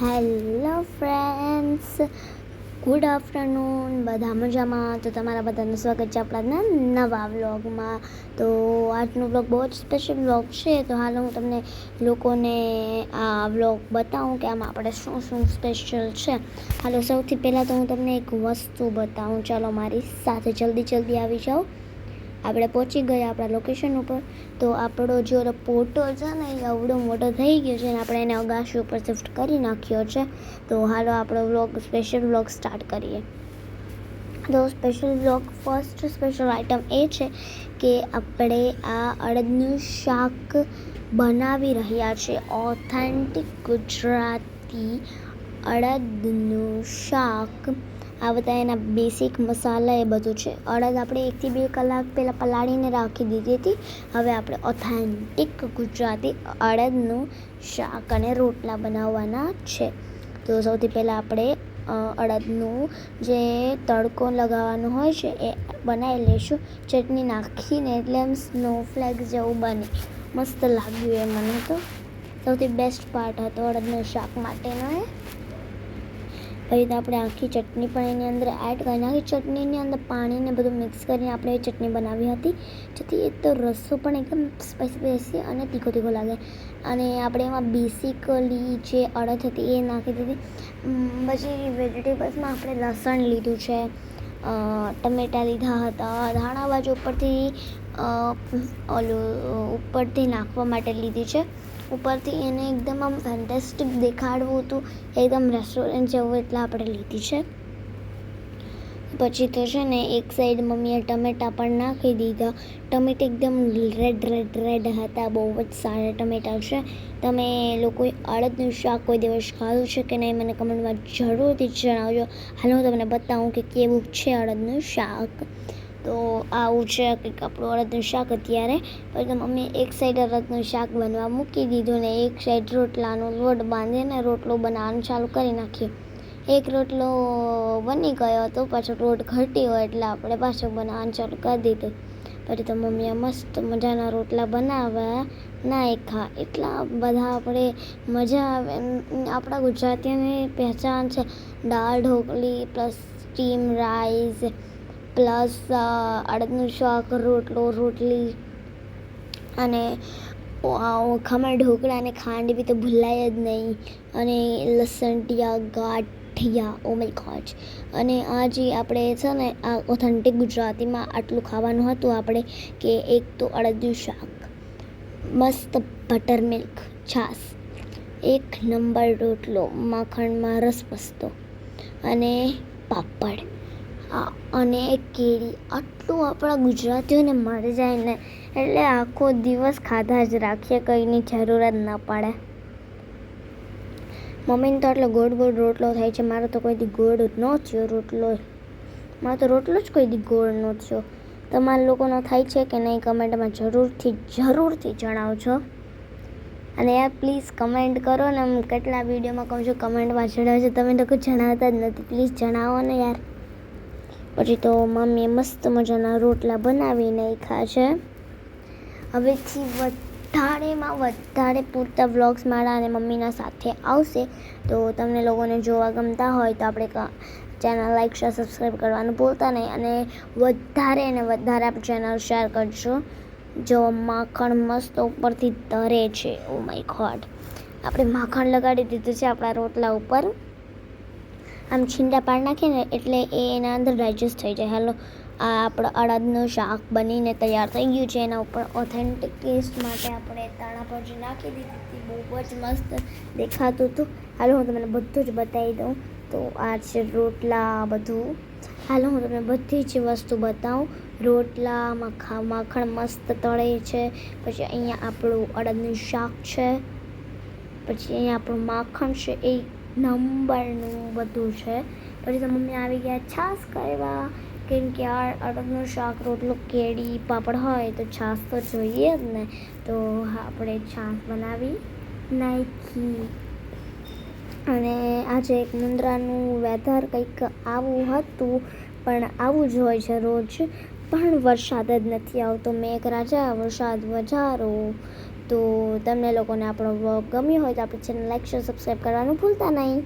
Hello friends, good afternoon. બધા મજામાં? તો તમારા બધાનું સ્વાગત છે આપણા નવા વ્લોગમાં. તો આજનો વ્લોગ બહુ જ સ્પેશિયલ વ્લોગ છે. તો હાલ હું તમને લોકોને આ વ્લોગ બતાવું કે આમાં આપણે શું શું સ્પેશિયલ છે. હાલો, સૌથી પહેલાં તો હું તમને એક વસ્તુ બતાવું. ચાલો મારી સાથે જલ્દી આવી જાઓ. આપણે પહોંચી ગયા આપણા લોકેશન ઉપર. તો આપણો જે પોટો છે ને એ આવડો મોટો થઈ ગયો છે અને આપણે એને અગાશી ઉપર શિફ્ટ કરી નાખ્યો છે. તો હાલો આપણો સ્પેશિયલ વ્લોગ સ્ટાર્ટ કરીએ. તો ફર્સ્ટ સ્પેશિયલ આઇટમ એ છે કે આપણે આ અડદનું શાક બનાવી રહ્યા છે. ઓથેન્ટિક ગુજરાતી અડદનું શાક. આ બધા એના બેસિક મસાલા એ બધું છે. અડદ આપણે 1 થી 2 કલાક પહેલાં પલાળીને રાખી દીધી હતી. હવે આપણે ઓથેન્ટિક ગુજરાતી અડદનું શાક અને રોટલા બનાવવાના છે. તો સૌથી પહેલાં આપણે અડદનું જે તડકો લગાવવાનો હોય છે એ બનાવી લઈશું. ચટણી નાખીને એટલે એમ સ્નોફ્લેક જેવું બને. મસ્ત લાગ્યું એ મને તો. સૌથી બેસ્ટ પાર્ટ હતો અડદનું શાક માટેનો એ. પછી તો આપણે આખી ચટણી પણ એની અંદર એડ કરી નાખી. ચટણીની અંદર પાણીને બધું મિક્સ કરીને આપણે એ ચટણી બનાવી હતી. જેથી એ તો રસો પણ એકદમ સ્પાઈસી અને તીખો લાગે. અને આપણે એમાં બેસિકલી જે અડદ હતી એ નાખી દીધી. પછી વેજીટેબલ્સમાં આપણે લસણ લીધું છે, ટમેટાં લીધા હતા, ધાણા બાજુ ઉપરથી નાખવા માટે લીધી છે. ઉપરથી એને એકદમ આમ ફેન્ટેસ્ટિક દેખાડવું હતું, એકદમ રેસ્ટોરન્ટ જેવું, એટલે આપણે લીધી છે. પછી તો છે ને એક સાઈડ મમ્મીએ ટમેટાં પણ નાખી દીધા. ટમેટા એકદમ રેડ હતા. બહુ જ સારા ટમેટાં છે. તમે લોકોએ અડદનું શાક કોઈ દિવસ ખાધું છે કે નહીં મને કમેન્ટમાં જરૂરથી જણાવજો. હાલ હું તમને બતાવું કે કેવું છે અડદનું શાક. તો આવું છે કંઈક આપણું અડદનું શાક અત્યારે. પછી તો મમ્મીએ એક સાઈડ અડદનું શાક બનવા મૂકી દીધું ને એક સાઈડ રોટલાનો લોટ બાંધીને રોટલો બનાવવાનું ચાલુ કરી નાખ્યું. એક રોટલો બની ગયો હતો, પાછો લોટ ઘટી હોય એટલે આપણે પાછો બનાવવાનું ચાલુ કરી દીધું. પછી તો મમ્મીએ મસ્ત મજાના રોટલા બનાવ્યા નાખ્યા. એટલા બધા આપણે મજા આવે. આપણા ગુજરાતીઓની પહેચાન છે દાળ ઢોકળી પ્લસ સ્ટીમ રાઈસ પ્લસ અડદનું શાક, રોટલી અને ખમણ ઢોકળા અને ખાંડવી તો ભૂલાય જ નહીં. અને લસણિયા ગાંઠિયા, ઓ માય ગોડ. અને આ જે આપણે છે ને આ ઓથેન્ટિક ગુજરાતીમાં આટલું ખાવાનું હતું આપણે કે એક તો અડદનું શાક, મસ્ત બટર મિલ્ક છાશ, એક નંબર રોટલો, માખણમાં રસ પસ્તો અને પાપડ અને કેરી. આટલું આપણા ગુજરાતીઓને મળી જાય ને એટલે આખો દિવસ ખાધા જ રાખીએ, કંઈની જરૂર જ ન પડે. મમ્મીને તો આટલો ગોળ રોટલો થાય છે. મારો તો કોઈ દી ગોળ ન થયો રોટલો. મારો તો રોટલો જ કોઈ દી ગોળ ન થયો. તમારા લોકોનો થાય છે કે નહીં કમેન્ટમાં જરૂરથી જણાવજો. અને યાર પ્લીઝ કમેન્ટ કરો ને. હું કેટલા વિડીયોમાં કહું છું કમેન્ટમાં જણાવજો, તમે લોકો જણાવતા જ નથી. પ્લીઝ જણાવો ને યાર. પછી તો મમ્મીએ મસ્ત મજાના રોટલા બનાવી નાખ્યા છે. હવેથી વધારે પૂરતા વ્લોગ્સ મારા અને મમ્મીના સાથે આવશે. તો તમને લોકોને જોવા ગમતા હોય તો આપણે ચેનલ લાઈક શેર સબસ્ક્રાઈબ કરવાનું ભૂલતા નહીં. અને વધારે આપણે ચેનલ શેર કરજો. જો માખણ મસ્ત ઉપરથી તરે છે. Oh my God. આપણે માખણ લગાડી દીધું છે આપણા રોટલા ઉપર. આમ છીંડા પાડી નાખીએ ને એટલે એ એના અંદર ડાયજેસ્ટ થઈ જાય. હાલો, આ આપણા અડદનું શાક બનીને તૈયાર થઈ ગયું છે. એના ઉપર ઓથેન્ટિક ટેસ્ટ માટે આપણે ધાણા ભાજી નાખી દીધી હતી. બહુ જ મસ્ત દેખાતું હતું. હાલો હું તમને બધું જ બતાવી દઉં. તો આ છે રોટલા બધું. હાલો હું તમને બધી જ વસ્તુ બતાવું. રોટલા માખણ મસ્ત તળે છે. પછી અહીંયા આપણું અડદનું શાક છે. પછી અહીંયા આપણું માખણ છે, એ નંબરનું બધું છે. પછી તો મમ્મી આવી ગયા છાશ કરવા. કેમ કે આ અડદનું શાક, રોટલો, કેરી, પાપડ હોય તો છાશ તો જોઈએ જ ને. તો આપણે છાશ બનાવી નાખી. અને આજે એક મુંદ્રાનું વેધર કંઈક આવું હતું, પણ આવું જ હોય છે રોજ. પણ વરસાદ જ નથી આવતો. મેઘરાજા વરસાદ વધારો. તો તમને લોકોને આપણો વ્લોગ ગમ્યો હોય તો આપણી ચેનલ લાઈક શેર સબસ્ક્રાઈબ કરવાનું ભૂલતા નહીં.